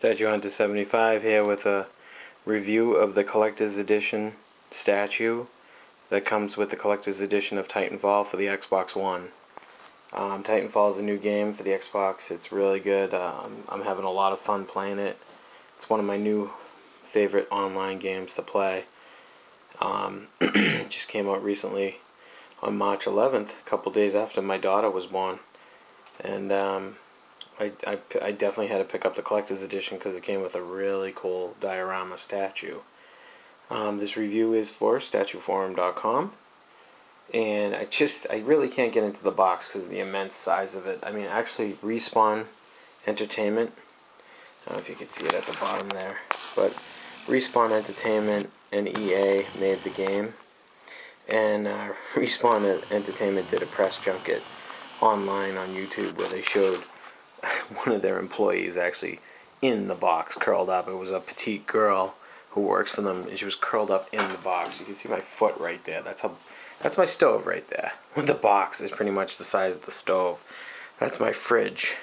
Statue Hunter 75 here with a review of the collector's edition statue that comes with the collector's edition of Titanfall for the Xbox One. Titanfall is a new game for the Xbox. It's really good. I'm having a lot of fun playing it. It's one of my new favorite online games to play. It just came out recently on March 11th, a couple days after my daughter was born. And I definitely had to pick up the collector's edition because it came with a really cool diorama statue. This review is for statueforum.com, and I really can't get into the box because of the immense size of it. I mean, actually, Respawn Entertainment, I don't know if you can see it at the bottom there, but Respawn Entertainment and EA made the game, and Respawn Entertainment did a press junket online on YouTube where they showed one of their employees actually in the box, curled up. It was a petite girl who works for them, and she was curled up in the box. You can see my foot right there. That's my stove right there. The box is pretty much the size of the stove. That's my fridge,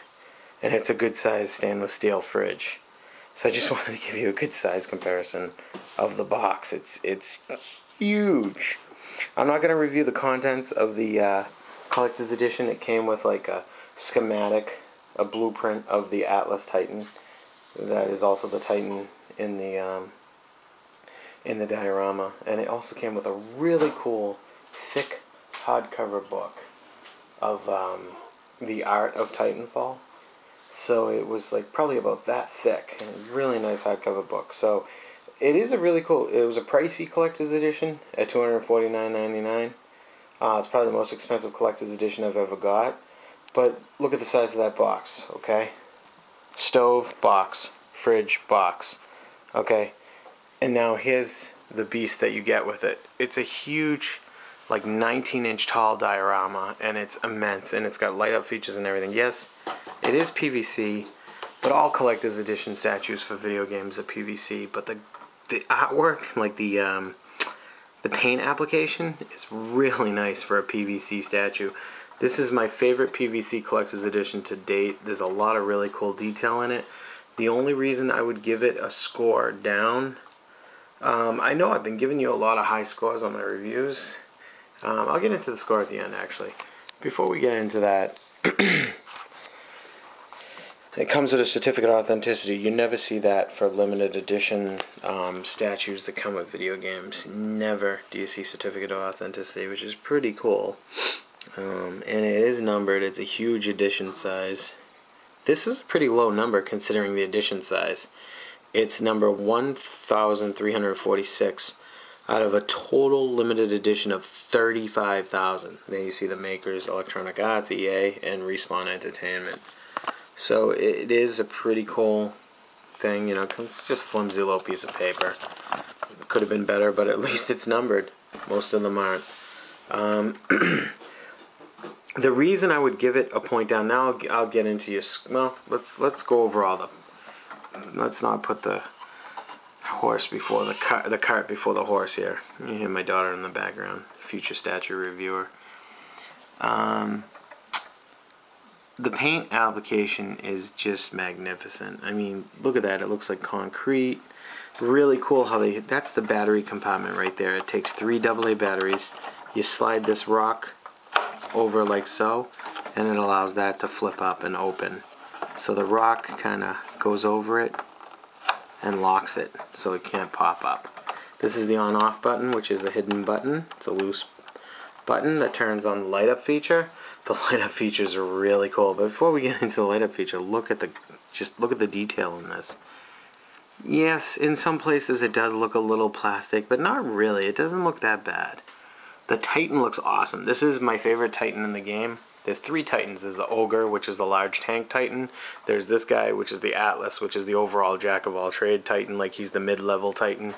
and it's a good size stainless steel fridge. So I just wanted to give you a good size comparison of the box. It's huge. I'm not going to review the contents of the collector's edition. It came with like a schematic, a blueprint of the Atlas Titan. That is also the Titan in the diorama, and it also came with a really cool, thick hardcover book of the art of Titanfall. So it was like probably about that thick, and a really nice hardcover book. So it is a really cool. It was a pricey collector's edition at $249.99. It's probably the most expensive collector's edition I've ever got. But look at the size of that box, okay? Stove, box, fridge, box, okay? And now here's the beast that you get with it. It's a huge, like 19-inch tall diorama, and it's immense, and it's got light-up features and everything. Yes, it is PVC, but all collector's edition statues for video games are PVC. But the artwork, like the paint application, is really nice for a PVC statue. This is my favorite PVC collector's edition to date. There's a lot of really cool detail in it. The only reason I would give it a score down, I know I've been giving you a lot of high scores on my reviews. I'll get into the score at the end, actually. Before we get into that, it comes with a certificate of authenticity. You never see that for limited edition statues that come with video games. Never do you see certificate of authenticity, which is pretty cool. And it is numbered. It's a huge edition size. This is a pretty low number considering the edition size. It's number 1,346 out of a total limited edition of 35,000. Then you see the makers, Electronic Arts, EA, and Respawn Entertainment. So it is a pretty cool thing, you know. It's just a flimsy little piece of paper. It could have been better, but at least it's numbered. Most of them aren't. The reason I would give it a point down, now I'll get into your, well, let's go over all the, let's not put the horse before the cart before the horse here. You hear my daughter in the background, future statue reviewer. The paint application is just magnificent. I mean, look at that. It looks like concrete. Really cool how that's the battery compartment right there. It takes 3 AA batteries. You slide this rock over like so, and it allows that to flip up and open. So the rock kind of goes over it and locks it so it can't pop up. This is the on-off button, which is a hidden button. It's a loose button that turns on the light-up feature. The light-up features are really cool. But before we get into the light-up feature, look at the detail in this. Yes, in some places it does look a little plastic, but not really. It doesn't look that bad. The Titan looks awesome. This is my favorite Titan in the game. There's 3 Titans. There's the Ogre, which is the large tank Titan. There's this guy, which is the Atlas, which is the overall jack-of-all-trade Titan, like he's the mid-level Titan.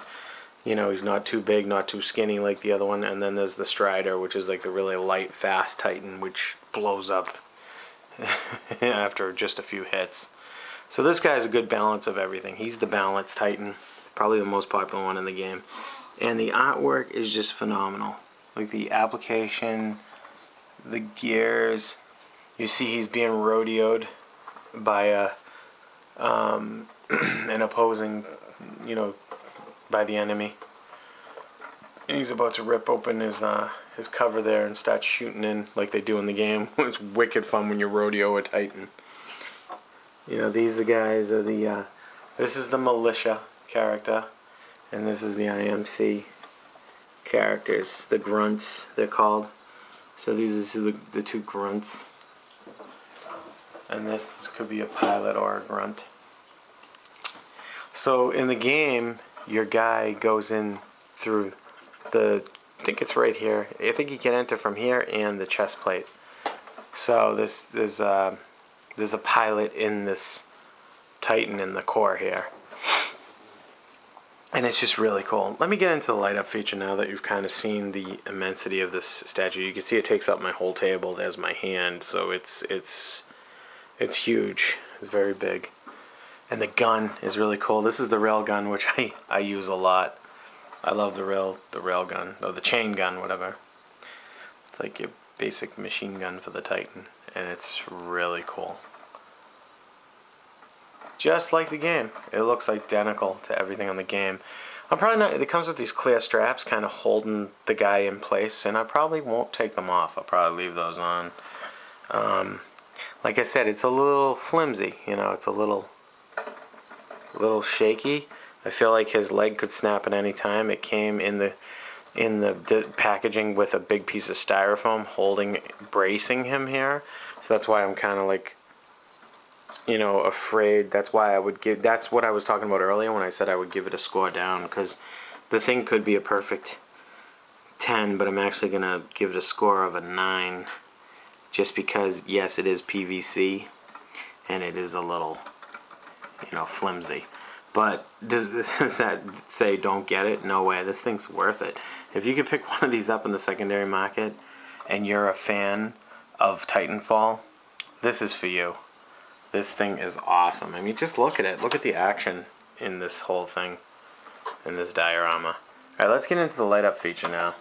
You know, he's not too big, not too skinny like the other one. And then there's the Strider, which is like the really light, fast Titan, which blows up after just a few hits. So this guy has a good balance of everything. He's the balanced Titan, probably the most popular one in the game. And the artwork is just phenomenal. Like the application, the gears. You see he's being rodeoed by and opposing, you know, by the enemy. And he's about to rip open his cover there and start shooting in like they do in the game. It's wicked fun when you rodeo a Titan. You know, these guys are the, this is the militia character, and this is the IMC characters, the grunts, they're called. So these are the two grunts. And this could be a pilot or a grunt. So in the game, your guy goes in through I think it's right here. I think he can enter from here and the chest plate. So there's a pilot in this Titan in the core here. And it's just really cool. Let me get into the light up feature now that you've kind of seen the immensity of this statue. You can see it takes up my whole table. There's my hand, so it's huge. It's very big. And the gun is really cool. This is the Railgun, which I use a lot. I love the Railgun, or the chain gun, whatever. It's like your basic machine gun for the Titan, and it's really cool. Just like the game. It looks identical to everything on the game. I'm probably not, it comes with these clear straps kind of holding the guy in place, and I probably won't take them off. I'll probably leave those on. Like I said, it's a little flimsy, you know, it's a little shaky. I feel like his leg could snap at any time. It came in the packaging with a big piece of styrofoam bracing him here. So that's why I'm kind of like, you know, afraid. That's why that's what I was talking about earlier when I said I would give it a score down, because the thing could be a perfect 10, but I'm actually going to give it a score of a 9, just because, yes, it is PVC, and it is a little, you know, flimsy. But does that say don't get it? No way. This thing's worth it. If you could pick one of these up in the secondary market and you're a fan of Titanfall, this is for you. This thing is awesome. I mean, just look at it. Look at the action in this whole thing, in this diorama. Alright, let's get into the light up feature now.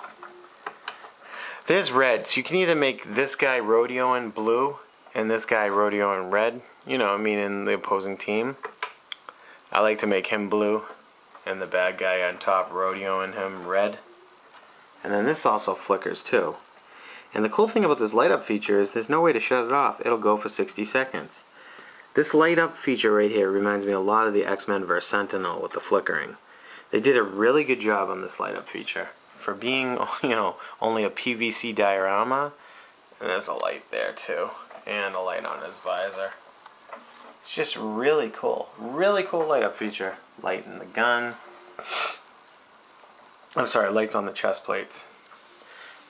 There's red. So you can either make this guy rodeo in blue and this guy rodeo in red. You know, I mean, in the opposing team. I like to make him blue and the bad guy on top rodeoing him red. And then this also flickers too. And the cool thing about this light up feature is there's no way to shut it off. It'll go for 60 seconds. This light up feature right here reminds me a lot of the X-Men vs. Sentinel with the flickering. They did a really good job on this light up feature. For being, you know, only a PVC diorama, and there's a light there too, and a light on his visor. It's just really cool light up feature. Light in the gun. I'm sorry, lights on the chest plates.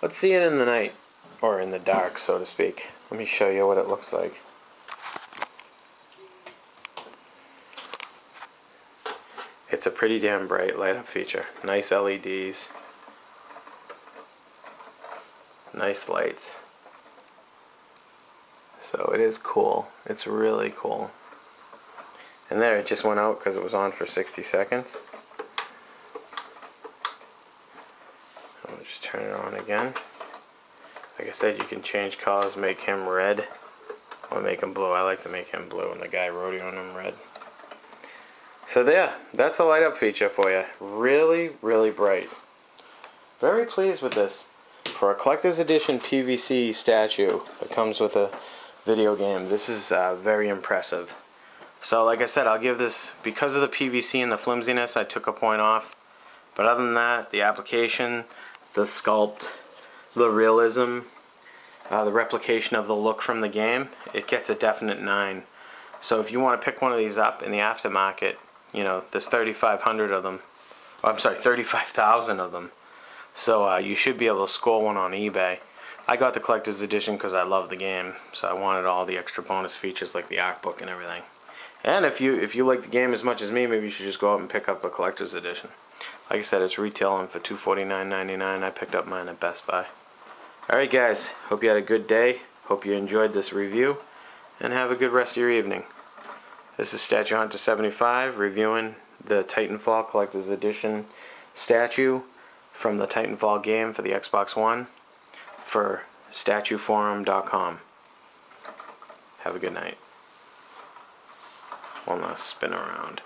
Let's see it in the night, or in the dark, so to speak. Let me show you what it looks like. It's a pretty damn bright light up feature. Nice LEDs. Nice lights. So it is cool. It's really cool. And there, it just went out because it was on for 60 seconds. I'll just turn it on again. Like I said, you can change colors, make him red, or make him blue. I like to make him blue and the guy rodeoing him red. So there, that's a light up feature for you. Really, really bright. Very pleased with this. For a collector's edition PVC statue that comes with a video game, this is very impressive. So like I said, I'll give this, because of the PVC and the flimsiness, I took a point off. But other than that, the application, the sculpt, the realism, the replication of the look from the game, it gets a definite 9. So if you want to pick one of these up in the aftermarket, you know, there's 3,500 of them. Oh, I'm sorry, 35,000 of them. So you should be able to score one on eBay. I got the collector's edition because I love the game, so I wanted all the extra bonus features like the art book and everything. And if you like the game as much as me, maybe you should just go out and pick up a collector's edition. Like I said, it's retailing for $249.99. I picked up mine at Best Buy. Alright guys, hope you had a good day. Hope you enjoyed this review. And have a good rest of your evening. This is Statue Hunter 75 reviewing the Titanfall collector's edition statue from the Titanfall game for the Xbox One for StatueForum.com. Have a good night. Well, not spin around.